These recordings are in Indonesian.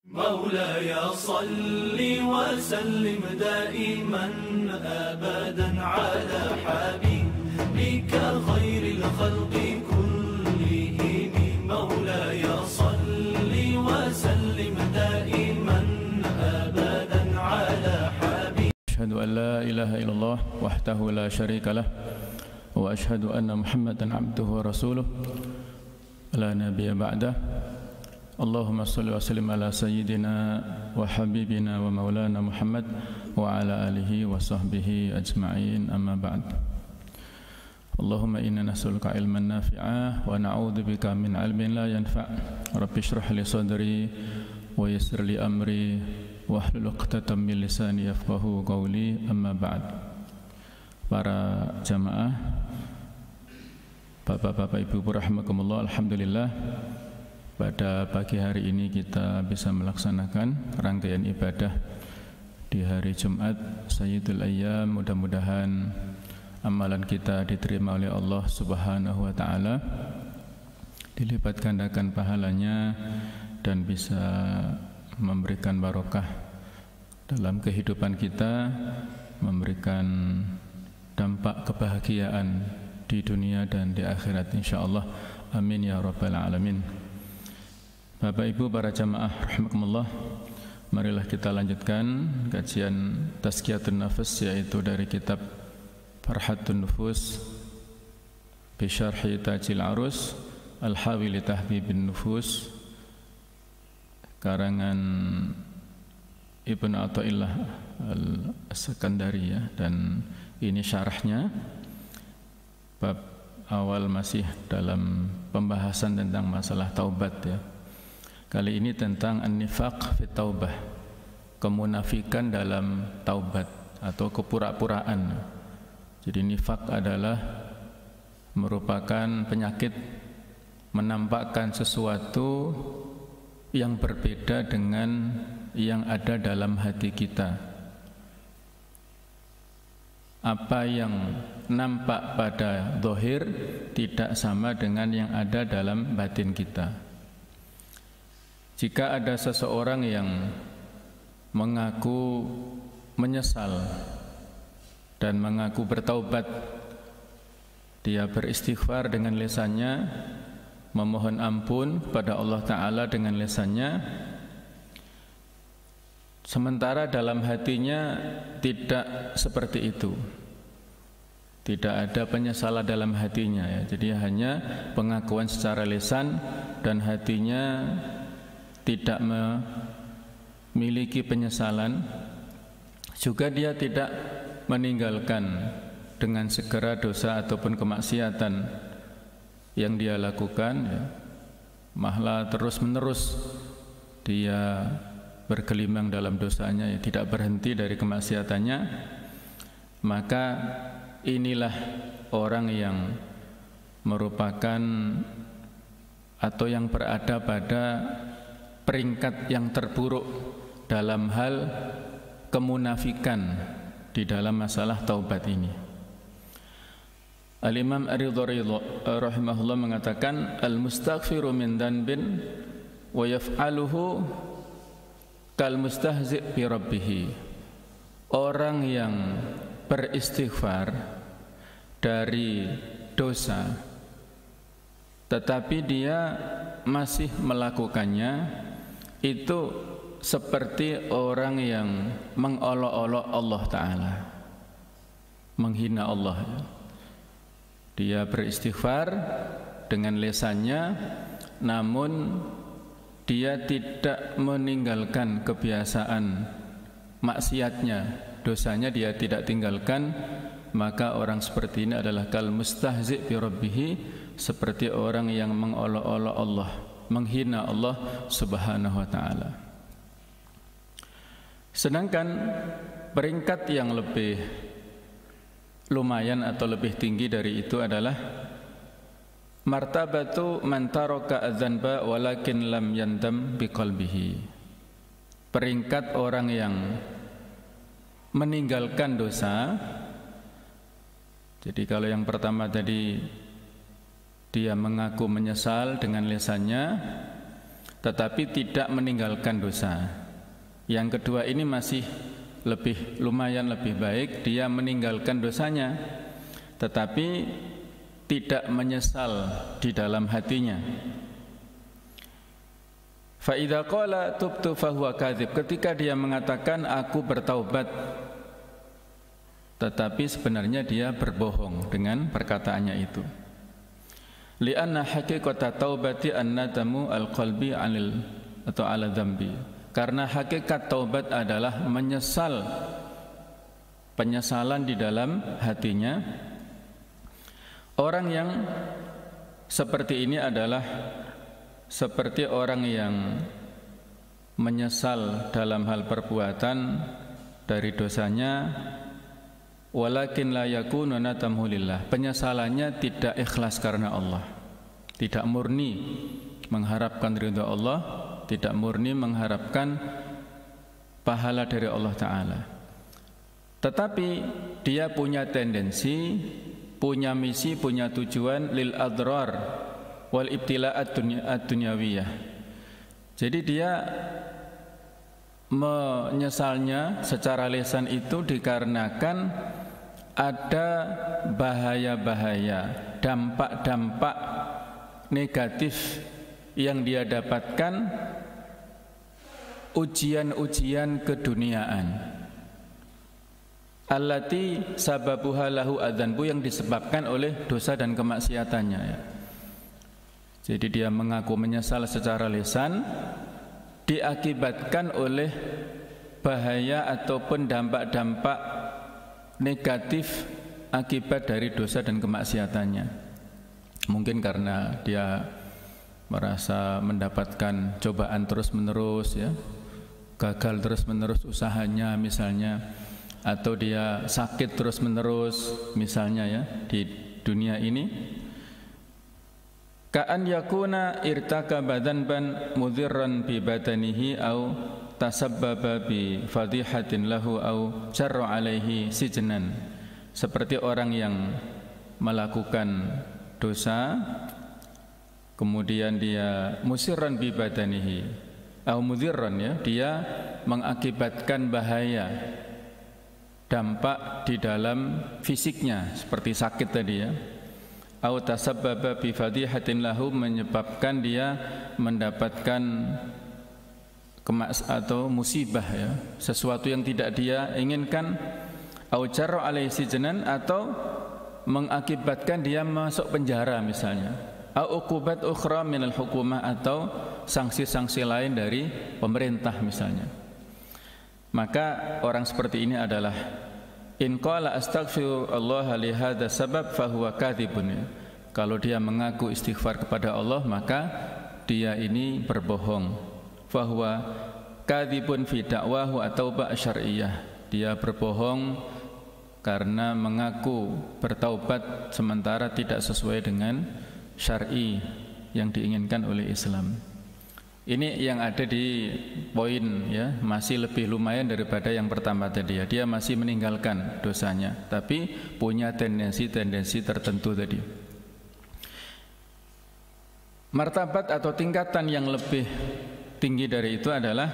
مولاي صل وسلم دائما أبدا على حبيبك خير الخلق كلهم. مولاي صل وسلم دائما أبدا على حبيبك. أشهد أن لا إله إلا الله وحده لا شريك له وأشهد أن محمدا عبده ورسوله لا نبي بعده. اللهم صل وسلم على سيدنا وحبيبنا ومولانا محمد وعلى آله وصحبه أجمعين. أما بعد. اللهم إنا نسألك علما نافعا ونعوذ بك من علم لا ينفع. رب اشرح لي صدري ويسر لي أمري واhlul 'uqdatam min lisani yafqahu qawli. Amma ba'd. Para jamaah, Bapak-bapak, Ibu-ibu rahimakumullah, alhamdulillah pada pagi hari ini kita bisa melaksanakan rangkaian ibadah di hari Jumat Sayyidul Ayyam. Mudah-mudahan amalan kita diterima oleh Allah Subhanahu wa taala, dilipat gandakan pahalanya dan bisa memberikan barokah dalam kehidupan kita, memberikan dampak kebahagiaan di dunia dan di akhirat insyaallah. Amin ya rabbal alamin. Bapak Ibu para jamaah rahimakumullah, marilah kita lanjutkan kajian Tazkiyatun Nafs, yaitu dari kitab Farhatun Nufus bi Syarhi Tajil Arus Al-Hawi li Tahdhibin Nufus, karangan Ibnu Athaillah Al-Sakandari ya, dan ini syarahnya. Bab awal masih dalam pembahasan tentang masalah taubat ya. Kali ini tentang an-nifaq fi taubah, kemunafikan dalam taubat atau kepura-puraan. Jadi nifaq adalah merupakan penyakit menampakkan sesuatu yang berbeda dengan yang ada dalam hati kita. Apa yang nampak pada zahir tidak sama dengan yang ada dalam batin kita. Jika ada seseorang yang mengaku menyesal dan mengaku bertaubat, dia beristighfar dengan lisannya, memohon ampun pada Allah Ta'ala dengan lisannya, sementara dalam hatinya tidak seperti itu, tidak ada penyesalan dalam hatinya ya. Jadi hanya pengakuan secara lisan dan hatinya tidak memiliki penyesalan. Juga dia tidak meninggalkan dengan segera dosa ataupun kemaksiatan yang dia lakukan ya. Malah terus menerus dia bergelimang dalam dosanya ya, tidak berhenti dari kemaksiatannya. Maka inilah orang yang merupakan atau yang berada pada peringkat yang terburuk dalam hal kemunafikan di dalam masalah taubat ini. Al-Imam Ar-Ridha rahimahullah mengatakan, al-mustaghfiru min dhanbin wa yaf'aluhu kal mustahzi' bi rabbih. Orang yang beristighfar dari dosa tetapi dia masih melakukannya, itu seperti orang yang mengolok-olok Allah Ta'ala, menghina Allah. Dia beristighfar dengan lisannya, namun dia tidak meninggalkan kebiasaan maksiatnya, dosanya dia tidak tinggalkan. Maka orang seperti ini adalah kal mustahzi' bi rabbih, seperti orang yang mengolok-olok Allah, menghina Allah Subhanahu wa taala. Sedangkan peringkat yang lebih lumayan atau lebih tinggi dari itu adalah martabatu man taraka adzanba walakin lam yandam biqalbihi. Peringkat orang yang meninggalkan dosa. Jadi kalau yang pertama tadi dia mengaku menyesal dengan lisannya, tetapi tidak meninggalkan dosa. Yang kedua ini masih lumayan lebih baik, dia meninggalkan dosanya tetapi tidak menyesal di dalam hatinya. Fa idza qala tubtu fahuwa kadzib, ketika dia mengatakan aku bertaubat, tetapi sebenarnya dia berbohong dengan perkataannya itu. Li'anna haqiqata taubati an-nadamu al-qalbi 'anil atau 'ala dzambi. Karena hakikat taubat adalah menyesal, penyesalan di dalam hatinya. Orang yang seperti ini adalah seperti orang yang menyesal dalam hal perbuatan dari dosanya, walakin la yakunu nadamu lillah. Penyesalannya tidak ikhlas karena Allah, tidak murni mengharapkan ridha Allah, tidak murni mengharapkan pahala dari Allah Ta'ala. Tetapi dia punya tendensi, punya misi, punya tujuan lil adrar wal ibtila'at dunyawiyah. Jadi dia menyesalnya secara lisan itu dikarenakan ada bahaya-bahaya, dampak-dampak negatif yang dia dapatkan, ujian-ujian keduniaan, allati sababuha lahu adzanbu, yang disebabkan oleh dosa dan kemaksiatannya ya. Jadi dia mengaku menyesal secara lisan diakibatkan oleh bahaya ataupun dampak-dampak negatif akibat dari dosa dan kemaksiatannya. Mungkin karena dia merasa mendapatkan cobaan terus-menerus ya, gagal terus-menerus usahanya misalnya, atau dia sakit terus-menerus misalnya ya di dunia ini. Ka'an yakuna irtakaba dzanban mudhirran bi badanihi au tasabbaba bi fadihatin lahu au jarra alaihi sijnan. Seperti orang yang melakukan dosa kemudian dia musirran bi badanihi au mudhirran ya, dia mengakibatkan bahaya, dampak di dalam fisiknya seperti sakit tadi ya, au tasabbaba bi fadihatin lahu, menyebabkan dia mendapatkan atau musibah ya, sesuatu yang tidak dia inginkan, au jarra alaihi sijnan, atau mengakibatkan dia masuk penjara misalnya, au uqubat ukhra minal hukumah, atau sanksi-sanksi lain dari pemerintah misalnya. Maka orang seperti ini adalah in qala astaghfirullah li hadza sabab fahuwa kadzibun. Kalau dia mengaku istighfar kepada Allah, maka dia ini berbohong. Fahuwa kadzibun fi da'wahu at-taubah syar'iyyah. Dia berbohong karena mengaku bertaubat sementara tidak sesuai dengan syar'i yang diinginkan oleh Islam. Ini yang ada di poin ya, masih lebih lumayan daripada yang pertama tadi ya. Dia masih meninggalkan dosanya, tapi punya tendensi-tendensi tertentu tadi. Martabat atau tingkatan yang lebih tinggi dari itu adalah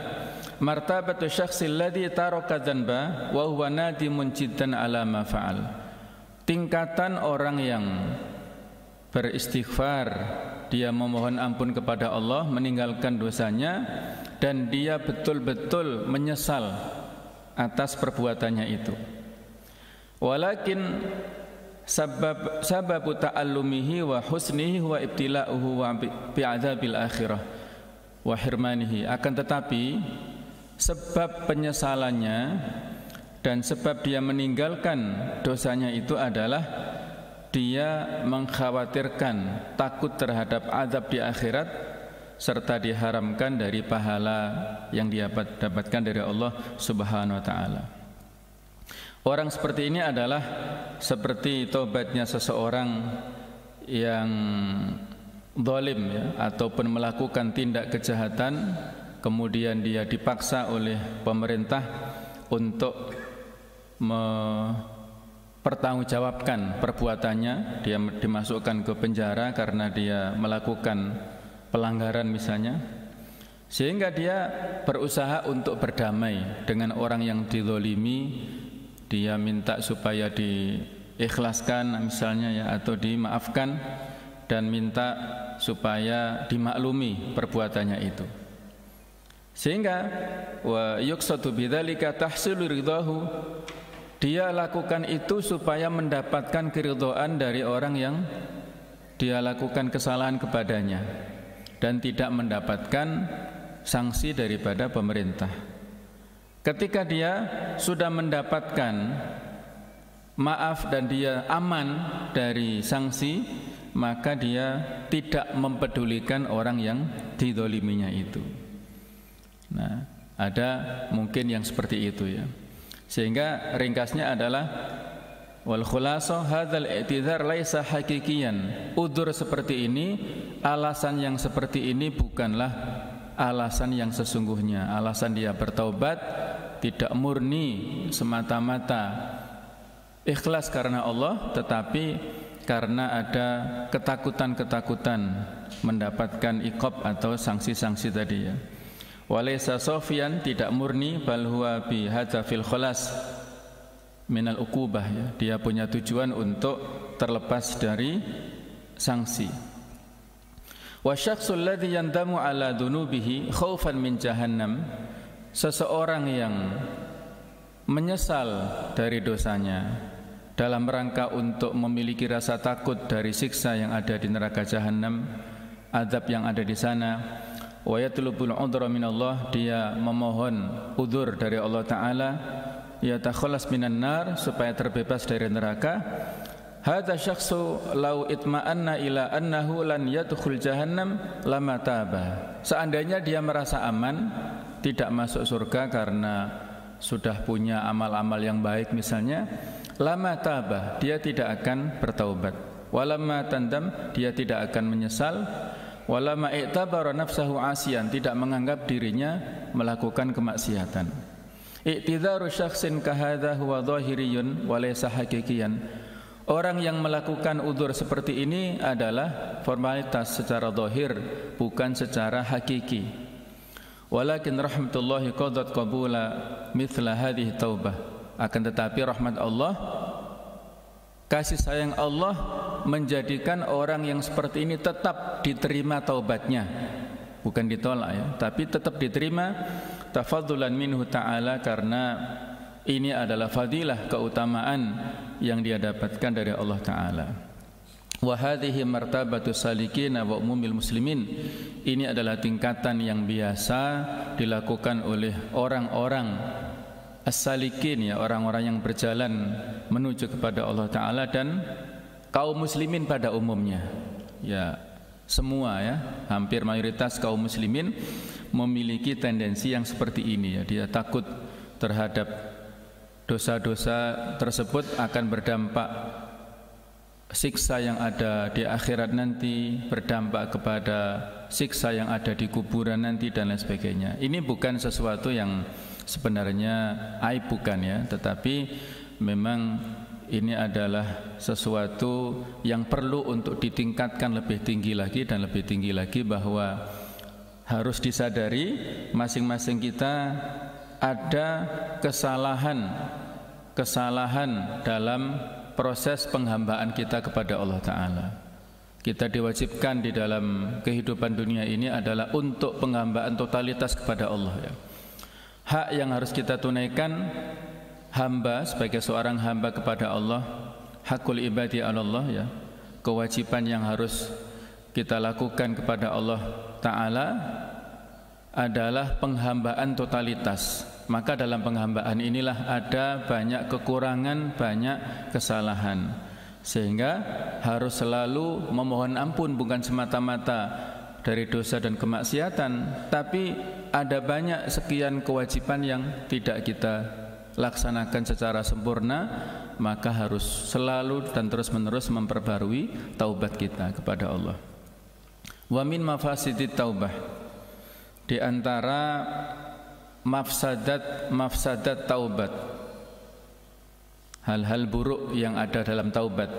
martabatu syakhsil ladzi taraka dzanba wa huwa nadimun jiddan ala ma fa'al. Tingkatan orang yang beristighfar, dia memohon ampun kepada Allah, meninggalkan dosanya, dan dia betul-betul menyesal atas perbuatannya itu. Walakin sababu ta'allumihi wa husnihi wa ibtila'uhu wa bi'adzabil akhirah wa hirmanihi. Akan tetapi sebab penyesalannya dan sebab dia meninggalkan dosanya itu adalah dia mengkhawatirkan, takut terhadap azab di akhirat, serta diharamkan dari pahala yang dia dapatkan dari Allah Subhanahu wa ta'ala. Orang seperti ini adalah seperti tobatnya seseorang yang zalim ya, ataupun melakukan tindak kejahatan, kemudian dia dipaksa oleh pemerintah untuk pertanggungjawabkan perbuatannya. Dia dimasukkan ke penjara karena dia melakukan pelanggaran misalnya. Sehingga dia berusaha untuk berdamai dengan orang yang dizalimi, dia minta supaya diikhlaskan misalnya ya, atau dimaafkan, dan minta supaya dimaklumi perbuatannya itu. Sehingga wa yuqsadu bidzalika tahsilu ridahu, dia lakukan itu supaya mendapatkan keridhaan dari orang yang dia lakukan kesalahan kepadanya dan tidak mendapatkan sanksi daripada pemerintah. Ketika dia sudah mendapatkan maaf dan dia aman dari sanksi, maka dia tidak mempedulikan orang yang dizaliminya itu. Nah, ada mungkin yang seperti itu ya. Sehingga ringkasnya adalah wal khulasa hadzal i'tizar laisa hakikiyan. Udzur seperti ini, alasan yang seperti ini bukanlah alasan yang sesungguhnya. Alasan dia bertaubat tidak murni semata-mata ikhlas karena Allah, tetapi karena ada ketakutan-ketakutan mendapatkan iqab atau sanksi-sanksi tadi ya. Walaysa sofian, tidak murni, bal huwa bi hadzafil khalas minal uqubah ya. Dia punya tujuan untuk terlepas dari sanksi. Wa syakhsul ladzi yandamu ala dunubihi khaufan min jahannam, seseorang yang menyesal dari dosanya dalam rangka untuk memiliki rasa takut dari siksa yang ada di neraka jahanam, azab yang ada di sana. Wa yatlubul udhra minallah, dia memohon udzur dari Allah Ta'ala, yatakhalas minan nar, supaya terbebas dari neraka. Hadza syakhsu law itma'anna ila annahu lan yadkhul jahannam lama taba. Seandainya dia merasa aman tidak masuk surga karena sudah punya amal-amal yang baik misalnya, lama taba, dia tidak akan bertaubat. Walamma tandam, dia tidak akan menyesal. Walamma i'tabara nafsahu asiyan, tidak menganggap dirinya melakukan kemaksiatan. I'tidharu syakhsin kahadha huwa dhahiriyun wa laysa hakikiyan. Orang yang melakukan udzur seperti ini adalah formalitas secara zahir, bukan secara hakiki. Walakin rahmatullahi qadat qabula mithla hadhihi taubah. Akan tetapi rahmat Allah, kasih sayang Allah menjadikan orang yang seperti ini tetap diterima taubatnya, bukan ditolak ya, tapi tetap diterima tafadzulan minhu ta'ala, karena ini adalah fadilah, keutamaan yang dia dapatkan dari Allah Ta'ala. Wa hadhihi martabatu salikin wa umumil muslimin, ini adalah tingkatan yang biasa dilakukan oleh orang-orang as-salikin ya, orang-orang yang berjalan menuju kepada Allah Ta'ala, dan kaum muslimin pada umumnya ya, semua ya, hampir mayoritas kaum muslimin memiliki tendensi yang seperti ini ya. Dia takut terhadap dosa-dosa tersebut akan berdampak siksa yang ada di akhirat nanti, berdampak kepada siksa yang ada di kuburan nanti, dan lain sebagainya. Ini bukan sesuatu yang sebenarnya aib, bukan ya, tetapi memang ini adalah sesuatu yang perlu untuk ditingkatkan lebih tinggi lagi dan lebih tinggi lagi, bahwa harus disadari masing-masing kita ada kesalahan dalam proses penghambaan kita kepada Allah Ta'ala. Kita diwajibkan di dalam kehidupan dunia ini adalah untuk penghambaan totalitas kepada Allah ya. Hak yang harus kita tunaikan hamba sebagai seorang hamba kepada Allah, hakul ibadi Allah ya, kewajiban yang harus kita lakukan kepada Allah Ta'ala adalah penghambaan totalitas. Maka dalam penghambaan inilah ada banyak kekurangan, banyak kesalahan, sehingga harus selalu memohon ampun, bukan semata-mata dari dosa dan kemaksiatan, tapi ada banyak sekian kewajiban yang tidak kita laksanakan secara sempurna, maka harus selalu dan terus-menerus memperbarui taubat kita kepada Allah. Wa min mafasidit taubah, di antara mafsadat taubat, hal-hal buruk yang ada dalam taubat,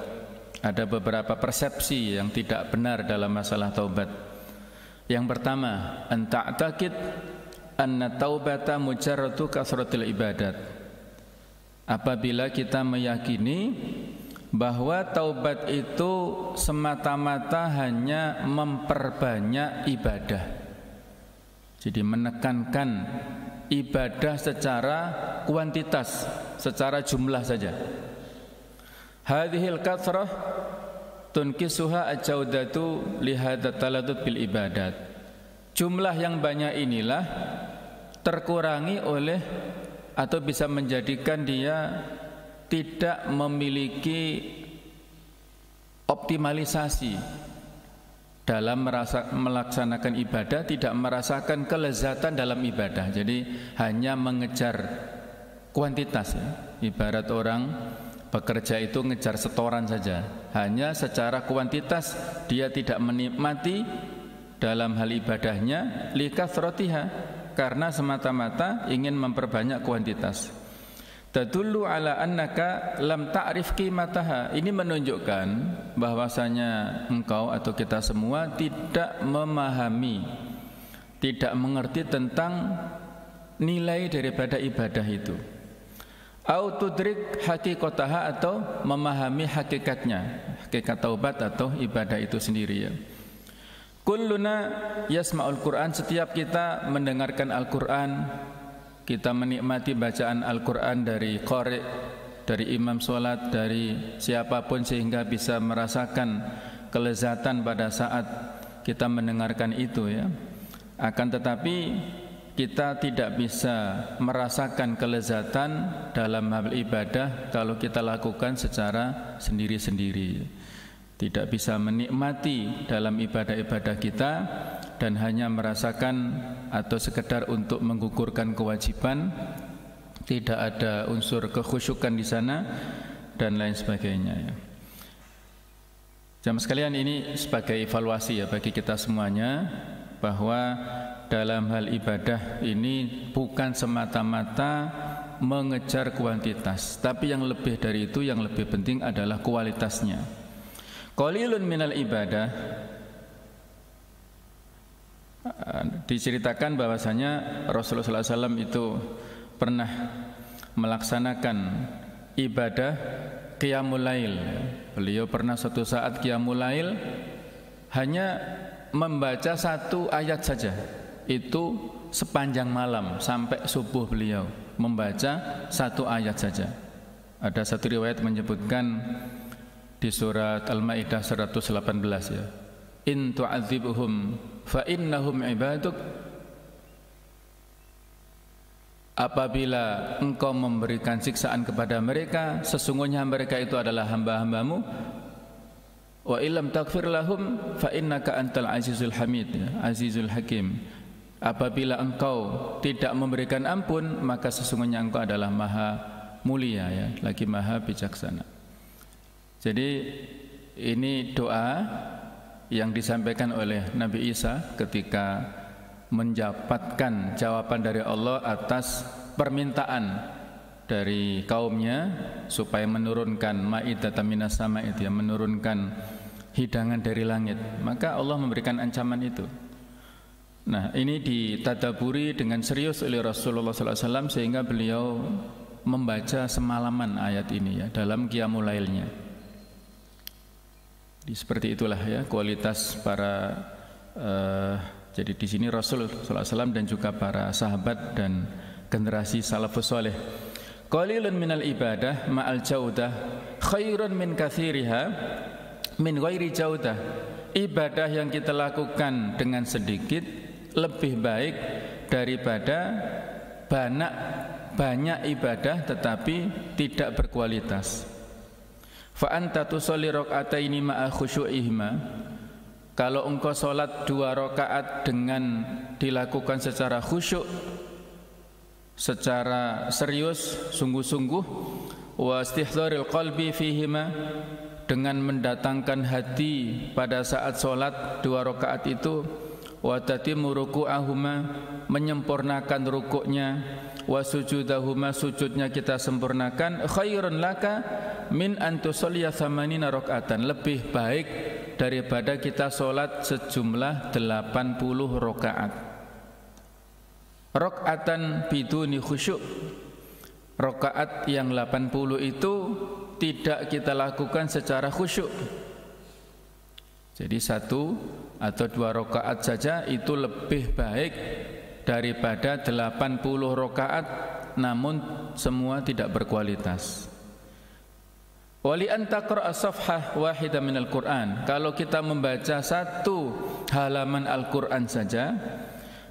ada beberapa persepsi yang tidak benar dalam masalah taubat. Yang pertama, an ta'taqid anna taubata mujarradu kasratil ibadat. Apabila kita meyakini bahwa taubat itu semata-mata hanya memperbanyak ibadah. Jadi menekankan ibadah secara kuantitas, secara jumlah saja. Hadhil kathrah tunkisuha ajaudatu lihadat taladud bil ibadat. Jumlah yang banyak inilah terkurangi oleh atau bisa menjadikan dia tidak memiliki optimalisasi dalam melaksanakan ibadah, tidak merasakan kelezatan dalam ibadah. Jadi hanya mengejar kuantitas ya. Ibarat orang bekerja itu ngejar setoran saja, hanya secara kuantitas dia tidak menikmati dalam hal ibadahnya likathratiha, karena semata-mata ingin memperbanyak kuantitas. Tadullu ala annaka lam ta'rif qimataha. Ini menunjukkan bahwasanya engkau atau kita semua tidak memahami, tidak mengerti tentang nilai daripada ibadah itu. Au tudrik haqiqataha, atau memahami hakikatnya, hakikat taubat atau ibadah itu sendiri ya. Kulluna yasma'ul Qur'an, setiap kita mendengarkan Al-Qur'an, kita menikmati bacaan Al-Qur'an dari qari', dari imam sholat, dari siapapun, sehingga bisa merasakan kelezatan pada saat kita mendengarkan itu ya. Akan tetapi kita tidak bisa merasakan kelezatan dalam hal ibadah kalau kita lakukan secara sendiri-sendiri. Tidak bisa menikmati dalam ibadah-ibadah kita dan hanya merasakan atau sekedar untuk menggugurkan kewajiban, tidak ada unsur kekhusyukan di sana dan lain sebagainya ya. Jamaah sekalian, ini sebagai evaluasi ya bagi kita semuanya, bahwa dalam hal ibadah ini bukan semata-mata mengejar kuantitas, tapi yang lebih dari itu, yang lebih penting adalah kualitasnya. Qalilun minal ibadah, diceritakan bahwasanya Rasulullah SAW itu pernah melaksanakan ibadah qiyamul lail. Beliau pernah suatu saat qiyamul lail hanya membaca satu ayat saja, itu sepanjang malam sampai subuh beliau membaca satu ayat saja. Ada satu riwayat menyebutkan di surat Al-Maidah 118 ya, in tu'adzibuhum fa innahum ibaduk, apabila engkau memberikan siksaan kepada mereka, sesungguhnya mereka itu adalah hamba-hambamu. Wa illam taghfir lahum fa innaka antal azizul hamid ya, azizul hakim. Apabila engkau tidak memberikan ampun, maka sesungguhnya engkau adalah maha mulia ya, lagi maha bijaksana. Jadi ini doa yang disampaikan oleh Nabi Isa ketika mendapatkan jawaban dari Allah atas permintaan dari kaumnya supaya menurunkan ma'idatan minas sama', itu ya, menurunkan hidangan dari langit. Maka Allah memberikan ancaman itu. Nah, ini ditadaburi dengan serius oleh Rasulullah SAW sehingga beliau membaca semalaman ayat ini ya dalam qiyamul lailnya. Seperti itulah ya kualitas para jadi di sini Rasul sallallahu alaihi wasallam dan juga para sahabat dan generasi salafus saleh. Qalilun minal ibadah ma'al jaudah khairun min katsiriha min ghairi jaudah. Ibadah yang kita lakukan dengan sedikit lebih baik daripada banyak ibadah tetapi tidak berkualitas. Fa anta tusolli rakaataini ma'a khusyu'ihima, kalau engkau salat 2 rakaat dengan dilakukan secara khusyuk, secara serius, sungguh-sungguh, wa istihdzaril qalbi fihima, dengan mendatangkan hati pada saat salat 2 rakaat itu, wa tatimmu ruku'ahuma, menyempurnakan rukuknya, wa sujudahuma, sujudnya kita sempurnakan, khairun laka min an tusalliya thamanina rakaatan, lebih baik daripada kita sholat sejumlah 80 rakaat. Rakaatan biduni khusyuk, rakaat yang 80 itu tidak kita lakukan secara khusyuk. Jadi 1 atau 2 rakaat saja itu lebih baik daripada 80 rakaat namun semua tidak berkualitas. Wali an taqra'a safhah wahidah minal Qur'an, kalau kita membaca 1 halaman Al-Qur'an saja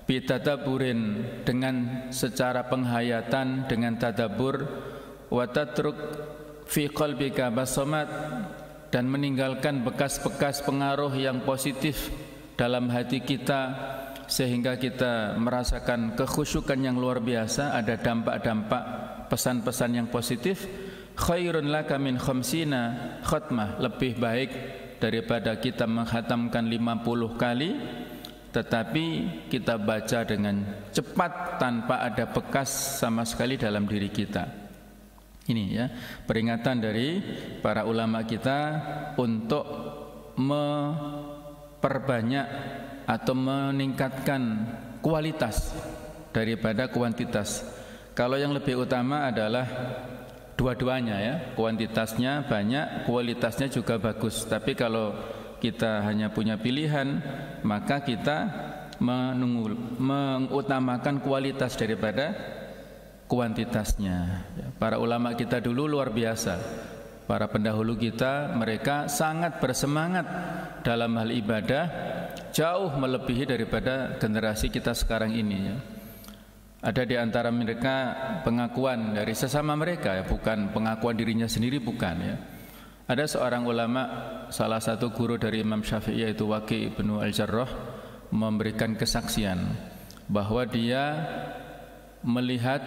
bitadaburin, dengan secara penghayatan, dengan tadabbur, wa tatruk fi qalbika basamat, dan meninggalkan bekas-bekas pengaruh yang positif dalam hati kita sehingga kita merasakan kekhusyukan yang luar biasa, ada dampak-dampak pesan-pesan yang positif. Khairun laka min khamsina khatmah, lebih baik daripada kita menghatamkan 50 kali tetapi kita baca dengan cepat tanpa ada bekas sama sekali dalam diri kita. Ini ya, peringatan dari para ulama kita untuk memperbanyak atau meningkatkan kualitas daripada kuantitas. Kalau yang lebih utama adalah dua-duanya ya, kuantitasnya banyak, kualitasnya juga bagus. Tapi kalau kita hanya punya pilihan, maka kita mengutamakan kualitas daripada kuantitasnya. Para ulama kita dulu luar biasa. Para pendahulu kita, mereka sangat bersemangat dalam hal ibadah, jauh melebihi daripada generasi kita sekarang ini ya. Ada di antara mereka pengakuan dari sesama mereka ya, bukan pengakuan dirinya sendiri, bukan ya. Ada seorang ulama, salah satu guru dari Imam Syafi'i yaitu Waqi' ibnu Al-Jarrah, memberikan kesaksian bahwa dia melihat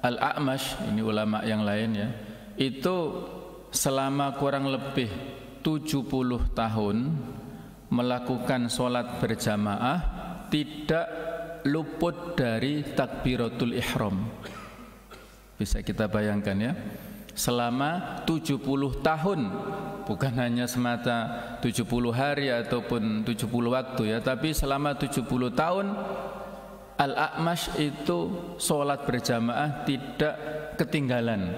Al-A'mash, ini ulama yang lain ya, itu selama kurang lebih 70 tahun melakukan sholat berjamaah tidak luput dari takbiratul ihram. Bisa kita bayangkan ya, selama 70 tahun, bukan hanya semata 70 hari ataupun 70 waktu ya, tapi selama 70 tahun Al-A'mash itu sholat berjamaah tidak ketinggalan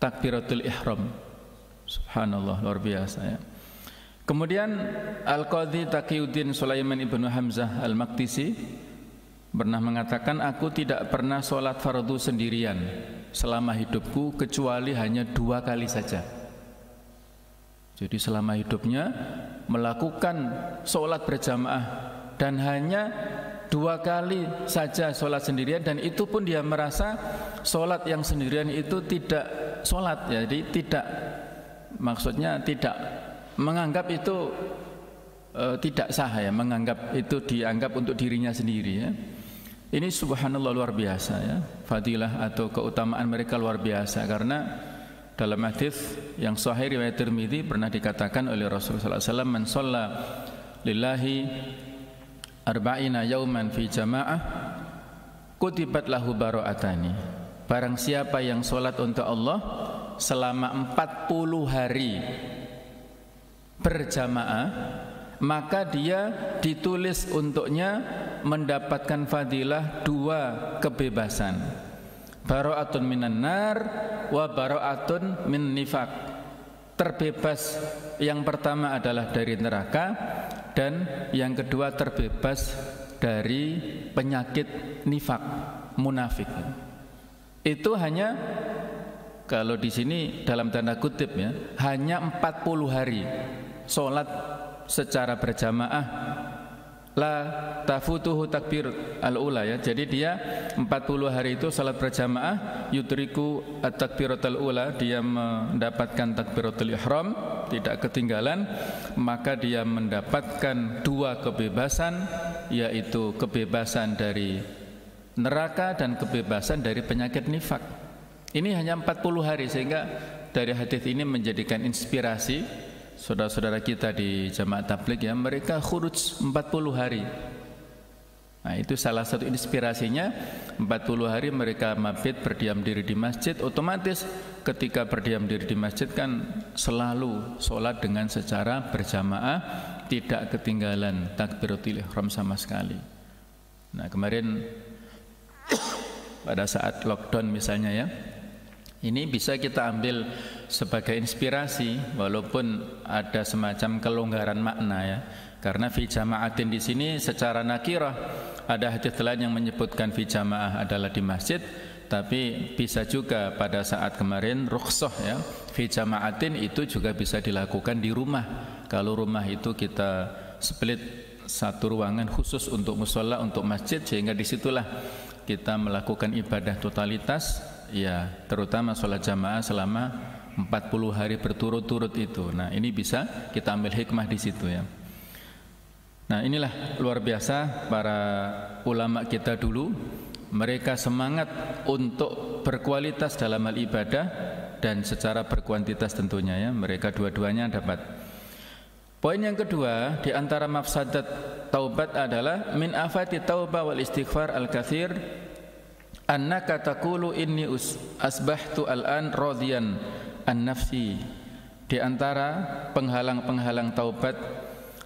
takbiratul ihram. Subhanallah, luar biasa ya. Kemudian Al-Qadhi Taqiyuddin Sulaiman ibnu Hamzah Al-Maqdisi pernah mengatakan, aku tidak pernah sholat fardu sendirian selama hidupku kecuali hanya 2 kali saja. Jadi selama hidupnya melakukan sholat berjamaah dan hanya 2 kali saja sholat sendirian, dan itu pun dia merasa sholat yang sendirian itu tidak sholat, jadi tidak, maksudnya tidak menganggap itu tidak sah ya, menganggap itu dianggap untuk dirinya sendiri ya. Ini subhanallah luar biasa ya, fadilah atau keutamaan mereka luar biasa, karena dalam hadis yang sahih riwayat Tirmidzi pernah dikatakan oleh Rasulullah SAW, man shalla lillahi arba'ina yauman fi jamaah kutibat lahu bara'atani. Barang siapa yang sholat untuk Allah selama 40 hari berjamaah, maka dia ditulis untuknya mendapatkan fadilah 2 kebebasan, bara'atun minan nar wa bara'atun min nifaq. Terbebas yang pertama adalah dari neraka, dan yang kedua terbebas dari penyakit nifak, munafik. Itu hanya, kalau di sini dalam tanda kutip ya, hanya 40 hari sholat secara berjamaah, la tafutuhu takbir al-ula ya. Jadi dia 40 hari itu sholat berjamaah, yudriku at-takbiratul ula, dia mendapatkan takbiratul ihram, tidak ketinggalan, maka dia mendapatkan 2 kebebasan, yaitu kebebasan dari neraka dan kebebasan dari penyakit nifak. Ini hanya 40 hari, sehingga dari hadis ini menjadikan inspirasi saudara-saudara kita di jamaah tabligh ya, mereka khuruj 40 hari. Nah, itu salah satu inspirasinya 40 hari mereka mabit berdiam diri di masjid, otomatis ketika berdiam diri di masjid kan selalu sholat dengan secara berjamaah, tidak ketinggalan takbiratul ihram sama sekali. Nah kemarin pada saat lockdown misalnya ya, ini bisa kita ambil sebagai inspirasi walaupun ada semacam kelonggaran makna ya. Karena fi jama'atin di sini secara nakirah, ada hadis lain yang menyebutkan fi jama'ah adalah di masjid, tapi bisa juga pada saat kemarin rukhsah ya, fi jama'atin itu juga bisa dilakukan di rumah. Kalau rumah itu kita split satu ruangan khusus untuk mushola, untuk masjid, sehingga disitulah kita melakukan ibadah totalitas ya, terutama sholat jamaah selama 40 hari berturut-turut itu. Nah ini bisa kita ambil hikmah di situ ya. Nah inilah luar biasa para ulama kita dulu, mereka semangat untuk berkualitas dalam hal ibadah dan secara berkuantitas tentunya ya, mereka dua-duanya dapat. Poin yang kedua di antara mafsadat taubat adalah min afati taubah wal istighfar al-katsir annaka taqulu inni asbahtu al-an radiyan an nafsi. Di antara penghalang-penghalang taubat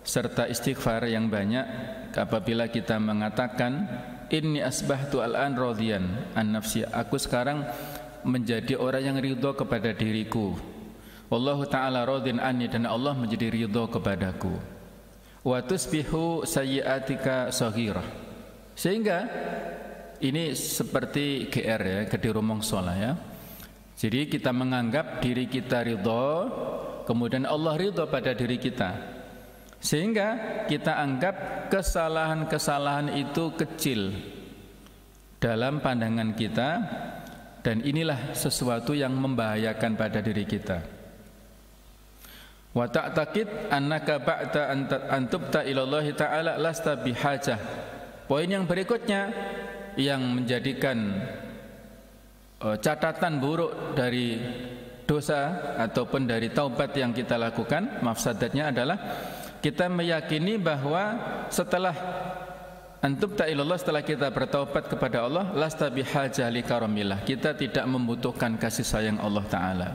serta istighfar yang banyak, apabila kita mengatakan inni asbahtu al-an radiyan an nafsi, aku sekarang menjadi orang yang ridho kepada diriku, wallahu ta'ala radin anni, dan Allah menjadi ridho kepadaku, wa tusbihu sayyi'atika saghirah, sehingga ini seperti GR ya, gede rumongso lah ya. Jadi kita menganggap diri kita ridho, kemudian Allah ridho pada diri kita, sehingga kita anggap kesalahan-kesalahan itu kecil dalam pandangan kita, dan inilah sesuatu yang membahayakan pada diri kita. Wa ta'taqid annaka ba'da an tubta ila Allah ta'ala lasta bihajah. Poin yang berikutnya yang menjadikan catatan buruk dari dosa ataupun dari taubat yang kita lakukan, mafsadatnya adalah kita meyakini bahwa setelah antubta ilallah, setelah kita bertaubat kepada Allah, lasta bihajah li karamillah, kita tidak membutuhkan kasih sayang Allah Ta'ala,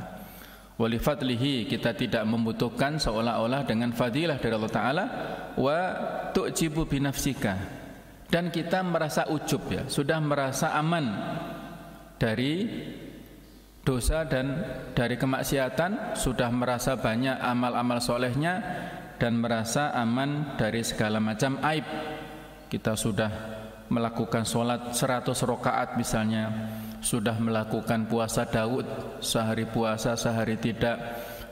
wa li fadlihi, kita tidak membutuhkan seolah-olah dengan fadilah dari Allah Ta'ala, wa tu'jibu binafsika, dan kita merasa ujub ya, sudah merasa aman dari dosa dan dari kemaksiatan, sudah merasa banyak amal-amal solehnya, dan merasa aman dari segala macam aib. Kita sudah melakukan sholat 100 rakaat misalnya, sudah melakukan puasa Daud, sehari puasa sehari tidak,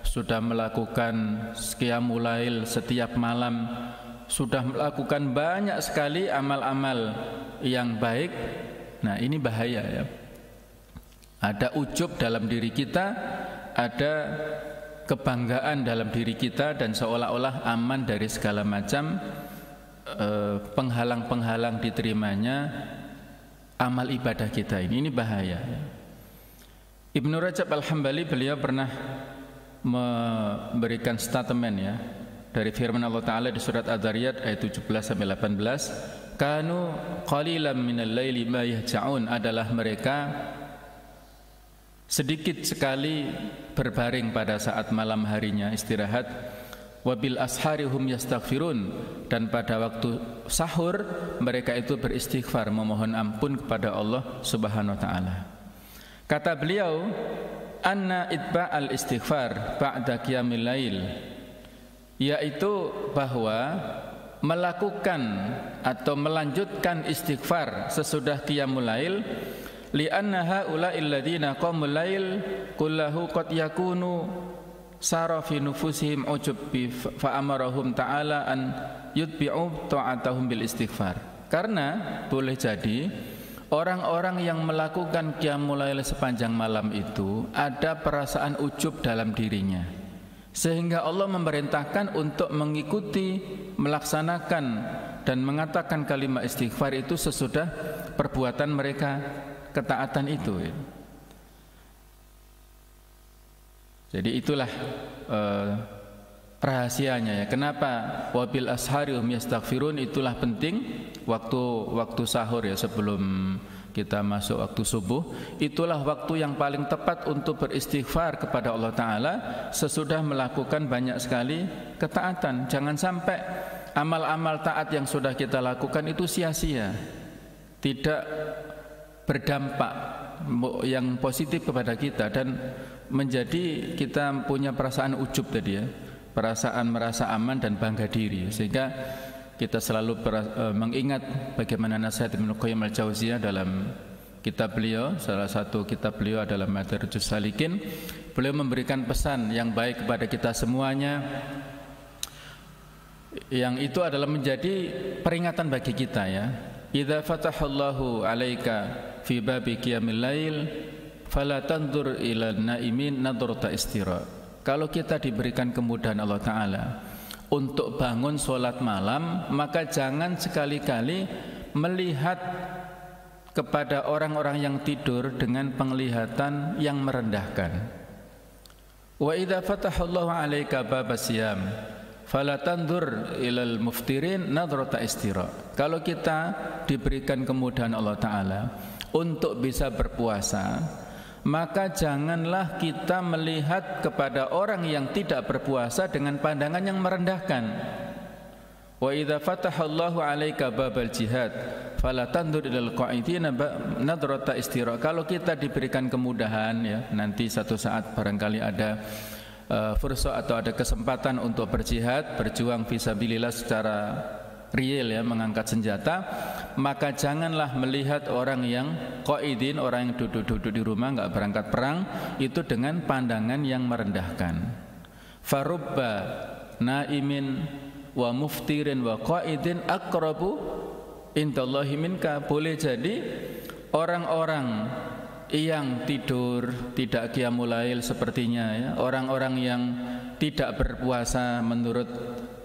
sudah melakukan qiyamul lail setiap malam, sudah melakukan banyak sekali amal-amal yang baik. Nah ini bahaya ya, ada ujub dalam diri kita, ada kebanggaan dalam diri kita, dan seolah-olah aman dari segala macam penghalang-penghalang diterimanya amal ibadah kita ini bahaya. Ibnu Rajab Al-Hambali, beliau pernah memberikan statement ya dari firman Allah Ta'ala di surat Ad-Dariyat ayat 17-18, kanu qalilan minal laili ma yahja'un, adalah mereka sedikit sekali berbaring pada saat malam harinya istirahat, wabil asharihum yastaghfirun, dan pada waktu sahur mereka itu beristighfar, memohon ampun kepada Allah Subhanahu wa taala. Kata beliau, anna itba'al istighfar ba'da qiyamil lail, yaitu bahwa melakukan atau melanjutkan istighfar sesudah qiyamul lail, li'anna haula'il ladzina qamul lail kullahu qad yakunu sara fi nufusihim ujub fa amarahum ta'ala an yutbi'u ta'atahum bil istighfar. Karena boleh jadi orang-orang yang melakukan qiyamul lail sepanjang malam itu ada perasaan ujub dalam dirinya, sehingga Allah memerintahkan untuk mengikuti, melaksanakan dan mengatakan kalimat istighfar itu sesudah perbuatan mereka, ketaatan itu. Jadi itulah rahasianya ya. Kenapa wabil asharihum yastaghfirun, itulah penting waktu sahur ya, sebelum kita masuk waktu subuh, itulah waktu yang paling tepat untuk beristighfar kepada Allah Ta'ala sesudah melakukan banyak sekali ketaatan. Jangan sampai amal-amal taat yang sudah kita lakukan itu sia-sia, tidak berdampak yang positif kepada kita, dan menjadi kita punya perasaan ujub tadi ya, perasaan merasa aman dan bangga diri, sehingga kita selalu mengingat bagaimana nasihat Ibnu Qayyim al-Jauziyah dalam kitab beliau, salah satu kitab beliau adalah Madarijus Salikin. Beliau memberikan pesan yang baik kepada kita semuanya, yang itu adalah menjadi peringatan bagi kita ya. Idza fatahallahu 'alaika fi babi qiyamil lail fala tandur ila naimin nadrata istira. Kalau kita diberikan kemudahan Allah Ta'ala untuk bangun sholat malam, maka jangan sekali-kali melihat kepada orang-orang yang tidur dengan penglihatan yang merendahkan. Wa idza fatahallahu 'alaika babas siyam fala tandur ilal muftirin nadrata istira. Kalau kita diberikan kemudahan Allah Ta'ala untuk bisa berpuasa, maka janganlah kita melihat kepada orang yang tidak berpuasa dengan pandangan yang merendahkan. Wa idza fatahallahu 'alaika babal jihad fala tandur ilal qa'idina nadrata istira. Kalau kita diberikan kemudahan ya, nanti satu saat barangkali ada fursah atau ada kesempatan untuk berjihad, berjuang fisabilillah secara real ya, mengangkat senjata, maka janganlah melihat orang yang qaidin, orang yang duduk-duduk di rumah enggak berangkat perang, itu dengan pandangan yang merendahkan. Farubba naimin wa muftirin wa qaidin aqrabu indallahi minka. Boleh jadi orang-orang yang tidur, tidak qiyamul lail sepertinya ya, orang-orang yang tidak berpuasa menurut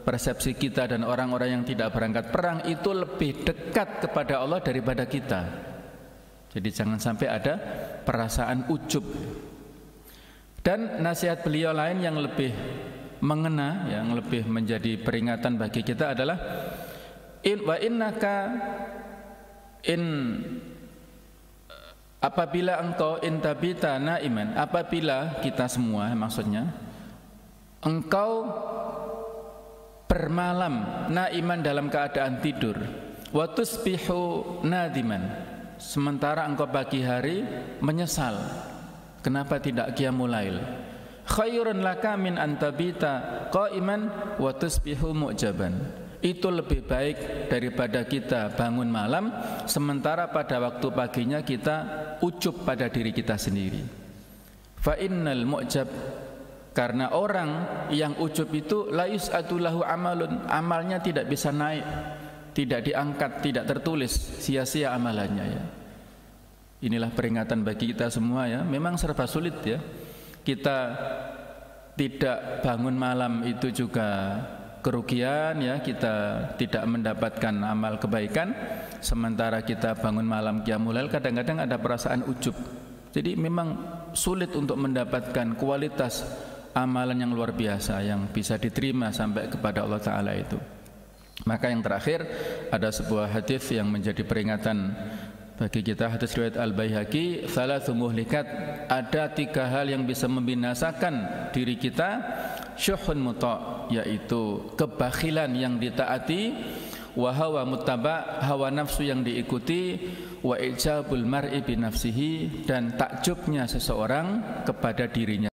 persepsi kita, dan orang-orang yang tidak berangkat perang itu lebih dekat kepada Allah daripada kita. Jadi jangan sampai ada perasaan ujub. Dan nasihat beliau lain yang lebih mengena, yang lebih menjadi peringatan bagi kita adalah wa innaka apabila engkau intabita naiman, apabila kita semua maksudnya engkau bermalam naiman dalam keadaan tidur, wa tusbihu nadiman, sementara engkau pagi hari menyesal kenapa tidak qiyamul lail, khairun laka min antabita qaiman wa tusbihu mu'jaban. Itu lebih baik daripada kita bangun malam sementara pada waktu paginya kita ujub pada diri kita sendiri. Fa innal mu'jab, karena orang yang ujub itu la yus'atu lahu amalun, amalnya tidak bisa naik, tidak diangkat, tidak tertulis, sia-sia amalannya ya. Inilah peringatan bagi kita semua ya. Memang serba sulit ya. Kita tidak bangun malam itu juga kerugian ya, kita tidak mendapatkan amal kebaikan, sementara kita bangun malam qiyamul lail kadang-kadang ada perasaan ujub. Jadi memang sulit untuk mendapatkan kualitas amalan yang luar biasa yang bisa diterima sampai kepada Allah Ta'ala itu. Maka yang terakhir ada sebuah hadis yang menjadi peringatan bagi kita, hadis riwayat Al-Baihaqi, salatsu muhlikat, ada 3 hal yang bisa membinasakan diri kita. Syuhun muta', yaitu kebakhilan yang ditaati, wa hawa muttaba', hawa nafsu yang diikuti, wa ijabul mar'i bi nafsihi, dan takjubnya seseorang kepada dirinya